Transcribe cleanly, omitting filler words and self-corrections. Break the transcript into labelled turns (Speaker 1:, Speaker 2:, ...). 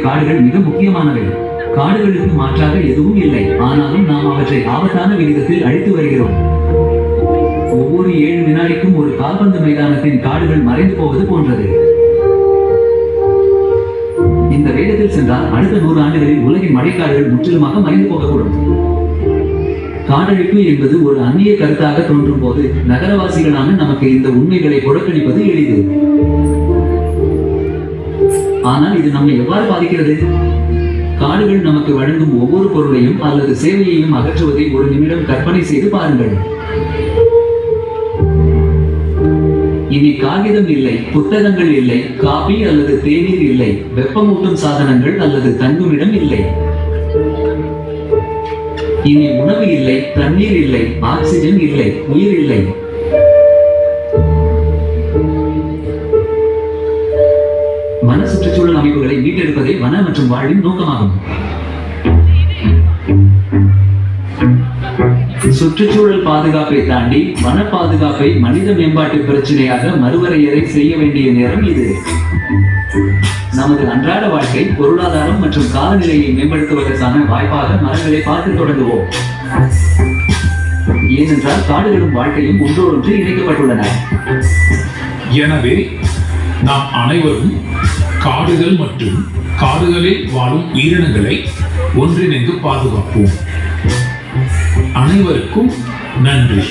Speaker 1: காடுகள் மிக முக்கியமானவை. காடுகளுக்கு மாற்றாக எதுவும் இல்லை. ஆனாலும் நாம் அவற்றை ஆபத்தான விகிதத்தில் அழித்து வருகிறோம். ஒவ்வொரு 7 வினாடிக்கும் ஒரு கால்பந்து மைதானத்தின் காடுகள் மறைந்து போவது போன்றது. இந்த வேகத்தில் சென்றால் அடுத்த 100 ஆண்டுகளில் உலகின் மழைக்காடுகள் முற்றிலுமாக மறைந்து போகக்கூடும். காடழிப்பு என்பது ஒரு அந்நிய கருத்தாக தோன்றும் போது நகரவாசிகளான நமக்கு இந்த உண்மைகளை புறக்கணிப்பது எளிது. ஆனால் இது நம்மை எவ்வாறு பாதிக்கிறது? காடுகள் நமக்கு வழங்கும் ஒவ்வொரு பொருளையும் அல்லது சேவையையும் அகற்றுவதை ஒரு நிமிடம் கற்பனை செய்து பாருங்கள். இனி காகிதம் இல்லை, புத்தகங்கள் இல்லை, காபி அல்லது தேநீர் இல்லை, வெப்பமூட்டும் சாதனங்கள் அல்லது தங்குமிடம் இல்லை. இனி உணவு இல்லை, தண்ணீர் இல்லை, ஆக்சிஜன் இல்லை, உயிர் இல்லை. வன சுற்றுச்சூழல் அமைப்புகளை மீட்டெடுப்பதே வன மற்றும் வாழ்வின் நோக்கமாகும். சுற்றுச்சூழல் பாதுகாப்பை தாண்டி வன பாதுகாப்பை மனித மேம்பாட்டு பிரச்சனையாக மறுவரையறை செய்ய வேண்டிய நேரம் இது. நமது அன்றாட வாழ்க்கை, பொருளாதாரம் மற்றும் காலநிலையை மேம்படுத்துவதற்கான வாய்ப்பாக மரங்களை பார்த்து தொடங்குவோம். ஏனென்றால் காடுகளும் வாழ்க்கையும் ஒன்றோடொன்று இணைக்கப்பட்டுள்ளன.
Speaker 2: எனவே நாம் அனைவரும் காடுகள் மற்றும் காடுகளில் வாழும் உயிரினங்களை ஒன்றிணைந்து பாதுகாப்போம். அனைவருக்கும் நன்றி.